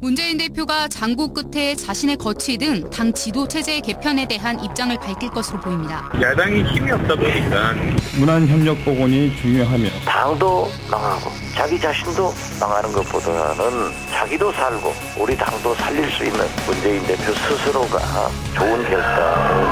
문재인 대표가 장고 끝에 자신의 거취 등 당 지도 체제의 개편에 대한 입장을 밝힐 것으로 보입니다. 야당이 힘이 없다 보니까 문안협력 복원이 중요하며 당도 망하고 자기 자신도 망하는 것보다는 자기도 살고 우리 당도 살릴 수 있는 문재인 대표 스스로가 좋은 결단을.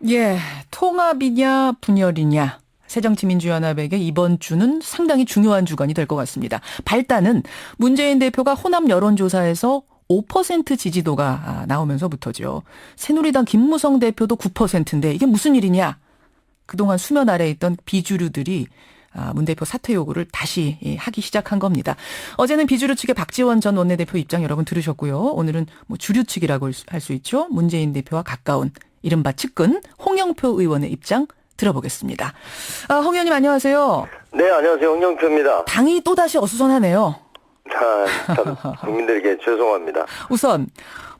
예, 통합이냐 분열이냐. 새정치민주연합에게 이번 주는 상당히 중요한 주간이 될 것 같습니다. 발단은 문재인 대표가 호남 여론조사에서 5% 지지도가 나오면서부터죠. 새누리당 김무성 대표도 9%인데 이게 무슨 일이냐. 그동안 수면 아래에 있던 비주류들이 문 대표 사퇴 요구를 다시 하기 시작한 겁니다. 어제는 비주류 측의 박지원 전 원내대표 입장 여러분 들으셨고요. 오늘은 뭐 주류 측이라고 할 수 있죠. 문재인 대표와 가까운 이른바 측근 홍영표 의원의 입장 들어보겠습니다. 홍 의원님 안녕하세요. 네, 안녕하세요. 홍영표입니다. 당이 또다시 어수선하네요. 참 국민들에게 죄송합니다. 우선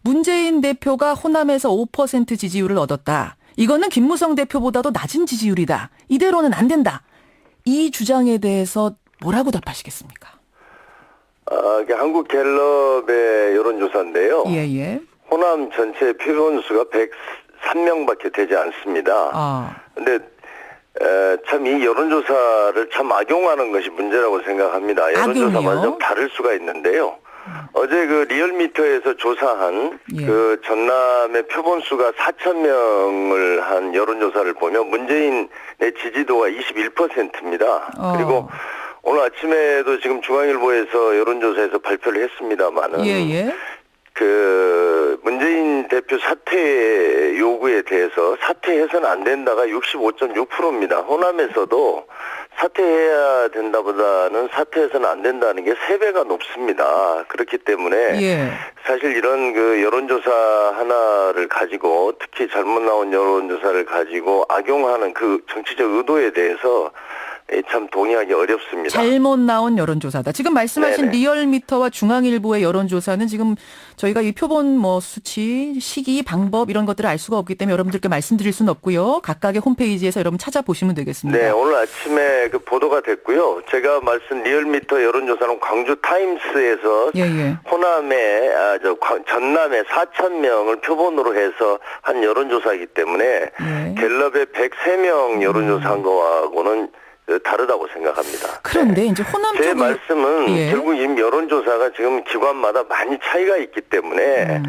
문재인 대표가 호남에서 5% 지지율을 얻었다. 이거는 김무성 대표보다도 낮은 지지율이다. 이대로는 안 된다. 이 주장에 대해서 뭐라고 답하시겠습니까? 이게 한국갤럽의 여론조사인데요. 예. 호남 전체 표본수가 103명밖에 되지 않습니다. 근데 참 이 여론조사를 참 악용하는 것이 문제라고 생각합니다. 여론조사마다 좀 다를 수가 있는데요. 어제 그 리얼미터에서 조사한 그 전남의 표본수가 4,000명을 한 여론조사를 보면 문재인의 지지도가 21%입니다. 그리고 오늘 아침에도 지금 중앙일보에서 여론조사에서 발표를 했습니다만은 그 문재인 대표 사퇴 요구에 대해서 사퇴해서는 안 된다가 65.6%입니다. 호남에서도 사퇴해야 된다보다는 사퇴해서는 안 된다는 게 3배가 높습니다. 그렇기 때문에 사실 이런 그 여론조사 하나를 가지고 특히 잘못 나온 여론조사를 가지고 악용하는 그 정치적 의도에 대해서 참 동의하기 어렵습니다. 잘못 나온 여론조사다. 지금 말씀하신 리얼미터와 중앙일보의 여론조사는 지금 저희가 이 표본 뭐 수치, 시기, 방법 이런 것들을 알 수가 없기 때문에 여러분들께 말씀드릴 수는 없고요. 각각의 홈페이지에서 여러분 찾아보시면 되겠습니다. 네, 오늘 아침에 그 보도가 됐고요. 제가 말씀 리얼미터 여론조사는 광주 타임스에서 호남에 전남에 4,000명을 표본으로 해서 한 여론조사이기 때문에 갤럽의 103명 여론조사한 거하고는 다르다고 생각합니다. 그런데 이제 호남 제 말씀은 결국 이 여론조사가 지금 기관마다 많이 차이가 있기 때문에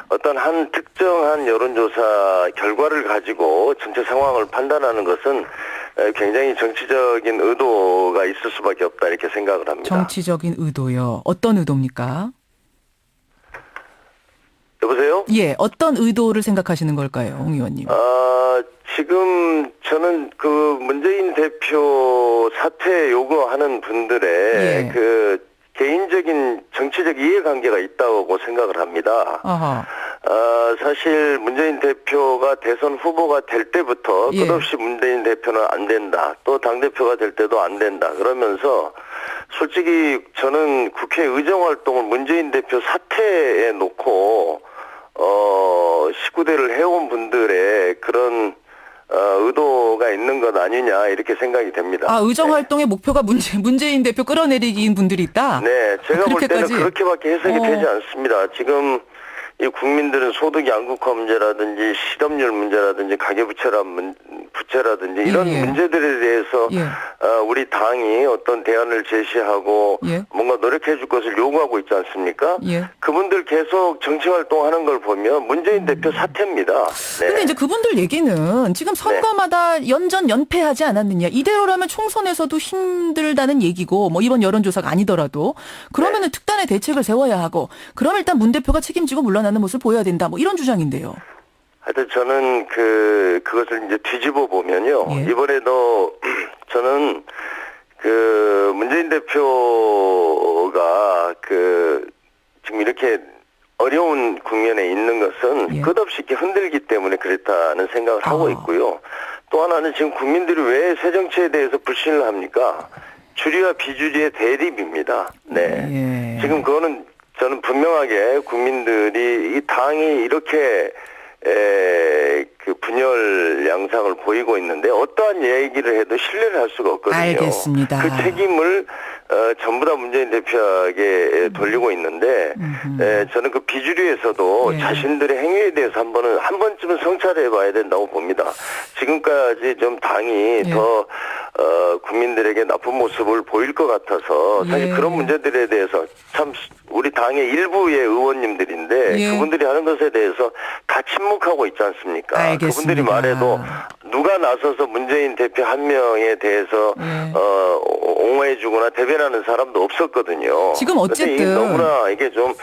어떤 한 특정한 여론조사 결과를 가지고 전체 상황을 판단하는 것은 굉장히 정치적인 의도가 있을 수밖에 없다 이렇게 생각을 합니다. 정치적인 의도요. 어떤 의도입니까? 여보세요? 예, 어떤 의도를 생각하시는 걸까요, 홍 의원님? 지금 저는 그 문재인 대표 사퇴 요구하는 분들의 그 개인적인 정치적 이해관계가 있다고 생각을 합니다. 사실 문재인 대표가 대선 후보가 될 때부터 끝없이 문재인 대표는 안 된다. 또 당대표가 될 때도 안 된다. 그러면서 솔직히 저는 국회 의정활동을 문재인 대표 사퇴에 놓고 19대를 해온 분들의 그런 의도가 있는 것 아니냐 이렇게 생각이 됩니다. 의정활동의 목표가 문재인 대표 끌어내리기인 분들이 있다? 네, 제가 볼 때는 그렇게밖에 해석이 되지 않습니다. 지금 이 국민들은 소득 양극화 문제라든지 실업률 문제라든지 가계부채라든지 이런 문제들에 대해서 우리 당이 어떤 대안을 제시하고 뭔가 노력해 줄 것을 요구하고 있지 않습니까? 그분들 계속 정치활동하는 걸 보면 문재인 대표 사퇴입니다. 근데 이제 그분들 얘기는 지금 선거마다 연패하지 않았느냐. 이대로라면 총선에서도 힘들다는 얘기고 뭐 이번 여론조사가 아니더라도 그러면은 특단의 대책을 세워야 하고 그럼 일단 문 대표가 책임지고 물러나는 모습을 보여야 된다. 뭐 이런 주장인데요. 하여튼 저는 그것을 이제 뒤집어 보면요. 이번에도 저는 그 문재인 대표가 지금 이렇게 어려운 국면에 있는 것은 끝없이 이렇게 흔들기 때문에 그랬다는 생각을 하고 있고요. 또 하나는 지금 국민들이 왜 새정치에 대해서 불신을 합니까? 주류와 비주류의 대립입니다. 지금 그거는 저는 분명하게 국민들이 이 당이 이렇게 그 분열 양상을 보이고 있는데 어떠한 얘기를 해도 신뢰를 할 수가 없거든요. 알겠습니다. 그 책임을 전부 다 문재인 대표에게 돌리고 있는데 저는 그 비주류에서도 예. 자신들의 행위에 대해서 한 번쯤은 성찰해봐야 된다고 봅니다. 지금까지 좀 당이 예. 더 국민들에게 나쁜 모습을 보일 것 같아서 사실 예. 그런 문제들에 대해서 참 우리 당의 일부의 의원님들인데 예. 그분들이 하는 것에 대해서 다 침묵하고 있지 않습니까? 알겠습니다. 그분들이 말해도 누가 나서서 문재인 대표 한 명에 대해서 예. 옹호해주거나 대변하는 사람도 없었거든요. 지금 어쨌든 근데 너무나 이게 좀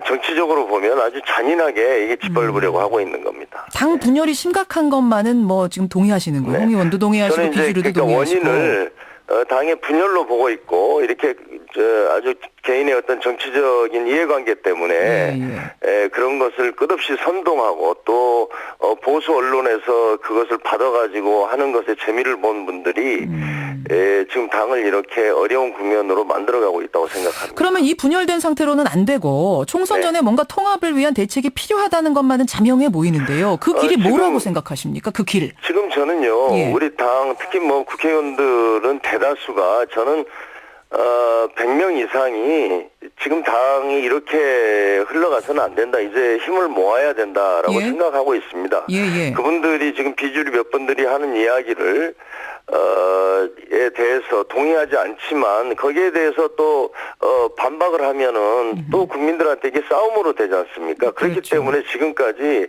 정치적으로 보면 아주 잔인하게 이게 짓밟으려고 하고 있는 겁니다. 당 분열이 심각한 것만은 뭐 지금 동의하시는 거예요. 네. 홍 의원도 동의하시고 저는 이제 비주류도 그러니까 동의하시고. 원인을 당의 분열로 보고 있고 이렇게 아주 개인의 어떤 정치적인 이해관계 때문에 그런 것을 끝없이 선동하고 또 보수 언론에서 그것을 받아가지고 하는 것에 재미를 본 분들이 지금 당을 이렇게 어려운 국면으로 만들어가고 있다고 생각합니다. 그러면 이 분열된 상태로는 안 되고 총선 네. 전에 뭔가 통합을 위한 대책이 필요하다는 것만은 자명해 보이는데요. 그 길이 지금 뭐라고 생각하십니까? 그 길. 지금 저는요, 예. 우리 당, 특히 뭐 국회의원들은 대다수가 저는, 100명 이상이 지금 당이 이렇게 흘러가서는 안 된다. 이제 힘을 모아야 된다라고 예. 생각하고 있습니다. 예. 그분들이 지금 비주류 몇 분들이 하는 이야기를, 에 대해서 동의하지 않지만 거기에 대해서 또, 반박을 하면은 또 국민들한테 이게 싸움으로 되지 않습니까? 그렇기 그렇죠. 때문에 지금까지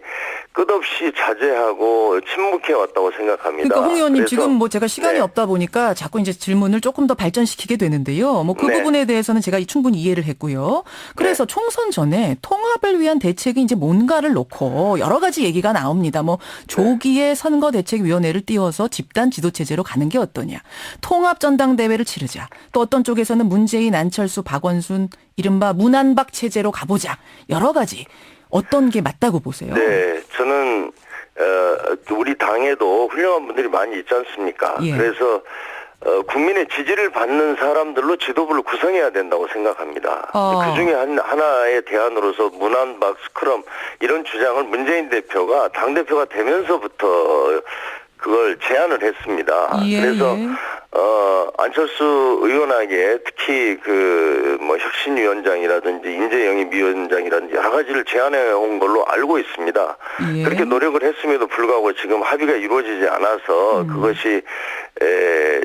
끝없이 자제하고 침묵해 왔다고 생각합니다. 그러니까 홍 의원님 그래서 지금 뭐 제가 시간이 네. 없다 보니까 자꾸 이제 질문을 조금 더 발전시키게 되는데요. 뭐 그 네. 부분에 대해서는 제가 충분히 이해를 했고요. 그래서 총선 전에 통합을 위한 대책이 이제 뭔가를 놓고 여러 가지 얘기가 나옵니다. 뭐 조기에 선거대책위원회를 띄워서 집단 지도체제로 가는 게 어떠냐. 통합 전당대회를 치르자. 또 어떤 쪽에서는 문재인, 안철수, 박원순 이른바 문안박 체제로 가보자. 여러 가지. 어떤 게 맞다고 보세요? 네, 저는 우리 당에도 훌륭한 분들이 많이 있지 않습니까? 예. 그래서 국민의 지지를 받는 사람들로 지도부를 구성해야 된다고 생각합니다. 그중에 하나의 대안으로서 문안박, 스크럼 이런 주장을 문재인 대표가 당대표가 되면서부터 그걸 제안을 했습니다. 예, 그래서 예. 안철수 의원에게 특히 그 뭐 혁신위원장이라든지 인재영입위원장이라든지 여러 가지를 제안해 온 걸로 알고 있습니다. 예. 그렇게 노력을 했음에도 불구하고 지금 합의가 이루어지지 않아서 그것이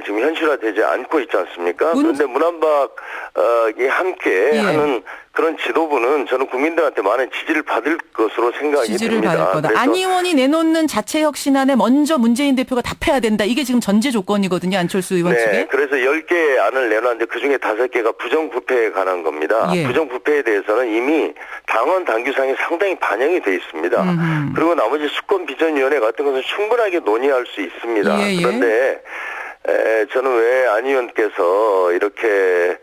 지금 현실화되지 않고 있지 않습니까? 그런데 문안박이 함께 예. 하는 그런 지도부는 저는 국민들한테 많은 지지를 받을 것으로 생각이 지지를 됩니다. 받을 거다. 그래서 안 의원이 내놓는 자체 혁신안에 먼저 문재인 대표가 답해야 된다. 이게 지금 전제 조건이거든요. 안철수 의원 네, 측에. 그래서 10개의 안을 내놨는데 그중에 5개가 부정부패에 관한 겁니다. 예. 부정부패에 대해서는 이미 당원 당규상에 상당히 반영이 돼 있습니다. 그리고 나머지 수권비전위원회 같은 것은 충분하게 논의할 수 있습니다. 예, 예. 그런데 저는 왜 안 의원께서 이렇게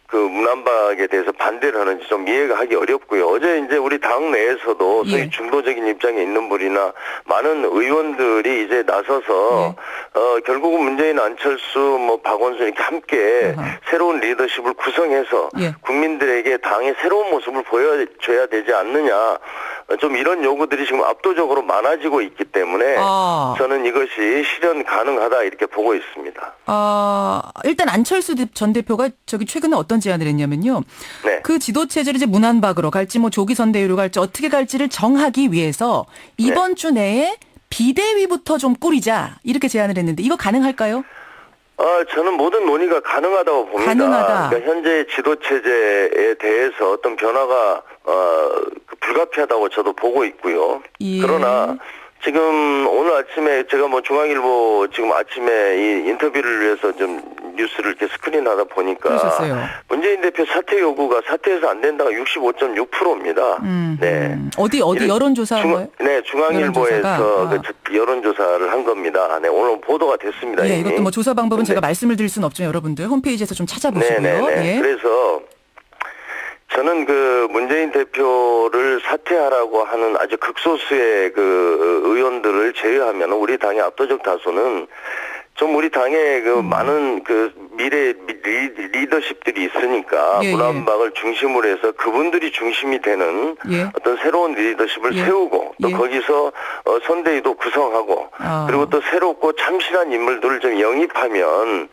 그 문안박에 대해서 반대를 하는지 좀 이해가 하기 어렵고요. 어제 이제 우리 당 내에서도 소위 예. 중도적인 입장에 있는 분이나 많은 의원들이 이제 나서서 결국은 문재인, 안철수, 뭐 박원순 이렇게 함께 새로운 리더십을 구성해서 예. 국민들에게 당의 새로운 모습을 보여줘야 되지 않느냐. 좀 이런 요구들이 지금 압도적으로 많아지고 있기 때문에 저는 이것이 실현 가능하다 이렇게 보고 있습니다. 일단 안철수 전 대표가 최근에 어떤 제안을 했냐면요. 네. 그 지도체제를 이제 문안박으로 갈지 뭐 조기 선대위로 갈지 어떻게 갈지를 정하기 위해서 이번 주 내에 비대위부터 좀 꾸리자 이렇게 제안을 했는데 이거 가능할까요? 저는 모든 논의가 가능하다고 봅니다. 가능하다. 그러니까 현재 지도체제에 대해서 어떤 변화가 불가피하다고 저도 보고 있고요. 예. 그러나 지금 오늘 아침에 제가 뭐 중앙일보 지금 아침에 이 인터뷰를 위해서 좀 뉴스를 이렇게 스크린하다 보니까 그러셨어요. 문재인 대표 사퇴 요구가 사퇴해서 안 된다가 65.6%입니다. 네. 어디 여론조사 한 거예요? 네, 중앙일보에서 여론조사가? 그 여론조사를 한 겁니다. 네, 오늘 보도가 됐습니다. 예, 이미. 이것도 뭐 조사 방법은 네. 제가 말씀을 드릴 수는 없지만 여러분들 홈페이지에서 좀 찾아보시고요. 네네네. 예. 그래서 저는 그 문재인 대표를 사퇴하라고 하는 아주 극소수의 그 의원들을 제외하면 우리 당의 압도적 다수는 좀 우리 당의 그 많은 그 미래 리더십들이 있으니까 예, 문안박을 중심으로 해서 그분들이 중심이 되는 예. 어떤 새로운 리더십을 예. 세우고 또 예. 거기서 선대위도 구성하고 그리고 또 새롭고 참신한 인물들을 좀 영입하면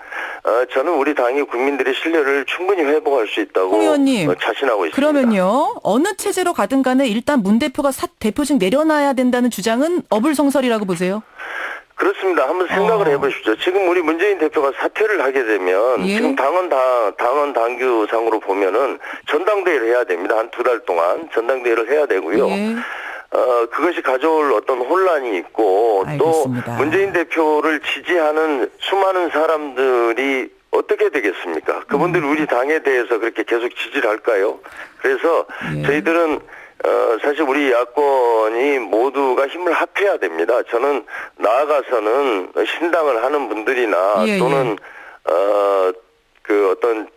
저는 우리 당이 국민들의 신뢰를 충분히 회복할 수 있다고 홍 의원님, 자신하고 있습니다. 그러면요, 어느 체제로 가든 간에 일단 문 대표가 대표직 내려놔야 된다는 주장은 어불성설이라고 보세요? 그렇습니다. 한번 생각을 해보십시오. 지금 우리 문재인 대표가 사퇴를 하게 되면 예. 지금 당원 당규상으로 보면은 전당대회를 해야 됩니다. 한 2달 동안 전당대회를 해야 되고요. 예. 그것이 가져올 어떤 혼란이 있고 알겠습니다. 또 문재인 대표를 지지하는 수많은 사람들이 어떻게 되겠습니까? 그분들이 우리 당에 대해서 그렇게 계속 지지를 할까요? 그래서 예. 저희들은 사실 우리 야권이 모두가 힘을 합해야 됩니다. 저는 나아가서는 신당을 하는 분들이나 예, 또는 그 어떤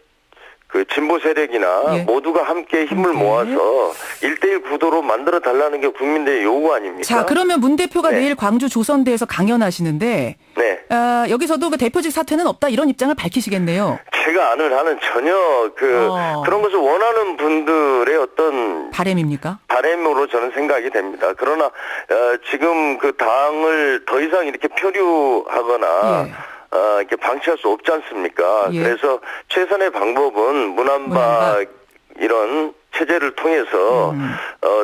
그 진보 세력이나 예. 모두가 함께 힘을 네. 모아서 1대1 구도로 만들어 달라는 게 국민들의 요구 아닙니까? 자, 그러면 문 대표가 네. 내일 광주 조선대에서 강연하시는데 네. 여기서도 그 대표직 사퇴는 없다 이런 입장을 밝히시겠네요. 제가 아는 한은 전혀 그런 것을 원하는 분들의 어떤 바램입니까? 바람으로 저는 생각이 됩니다. 그러나 지금 그 당을 더 이상 이렇게 표류하거나 예. 이렇게 방치할 수 없지 않습니까? 예. 그래서 최선의 방법은 문안박 이런 체제를 통해서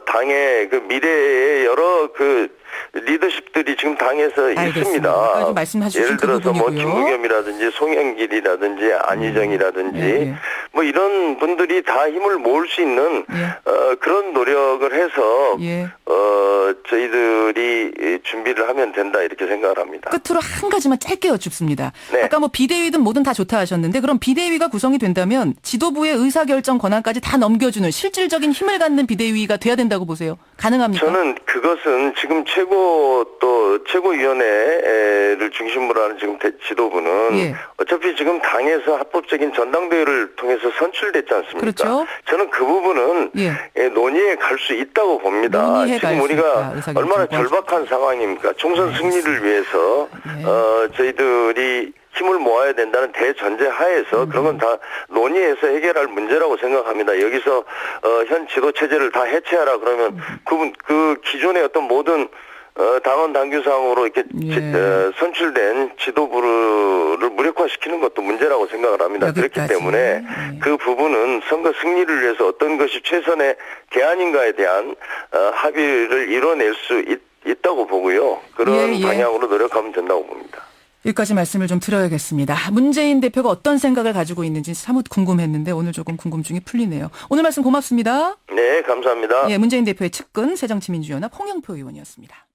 당의 그 미래의 여러 그 리더십들이 지금 당에서 알겠습니다. 있습니다. 좀 말씀하신 예를 그 들어서 뭐 부분이고요. 김부겸이라든지 송영길이라든지 안희정이라든지 예. 뭐 이런 분들이 다 힘을 모을 수 있는 그런 노력을 해서 예. 저희들이 준비를 하면 된다 이렇게 생각을 합니다. 끝으로 한 가지만 짧게 여쭙습니다. 네. 아까 뭐 비대위든 뭐든 다 좋다 하셨는데 그럼 비대위가 구성이 된다면 지도부의 의사결정 권한까지 다 넘겨주는 실질적인 힘을 갖는 비대위가 돼야 된다고 보세요. 가능합니까? 저는 그것은 지금 최고위원회를 중심으로 하는 지금 지도부는 예. 어차피 지금 당에서 합법적인 전당대회를 통해서 선출됐지 않습니까? 그렇죠. 저는 그 부분은 예. 논의해 갈 수 있다고 봅니다. 논의해 갈 지금 수 우리가 있다, 의사결정 얼마나 권한. 절박한 상황입니까? 총선 승리를 위해서 저희들이 힘을 모아야 된다는 대전제 하에서 그런 건 다 논의해서 해결할 문제라고 생각합니다. 여기서 현 지도 체제를 다 해체하라 그러면 그 기존의 어떤 모든 당원 당규상으로 이렇게 선출된 지도부를 무력화시키는 것도 문제라고 생각을 합니다. 여기까지. 그렇기 때문에 그 부분은 선거 승리를 위해서 어떤 것이 최선의 대안인가에 대한 합의를 이뤄낼 수 있다고 보고요. 그런 방향으로 노력하면 된다고 봅니다. 여기까지 말씀을 좀 드려야겠습니다. 문재인 대표가 어떤 생각을 가지고 있는지 사뭇 궁금했는데 오늘 조금 궁금증이 풀리네요. 오늘 말씀 고맙습니다. 네, 감사합니다. 예, 문재인 대표의 측근 새정치민주연합 홍영표 의원이었습니다.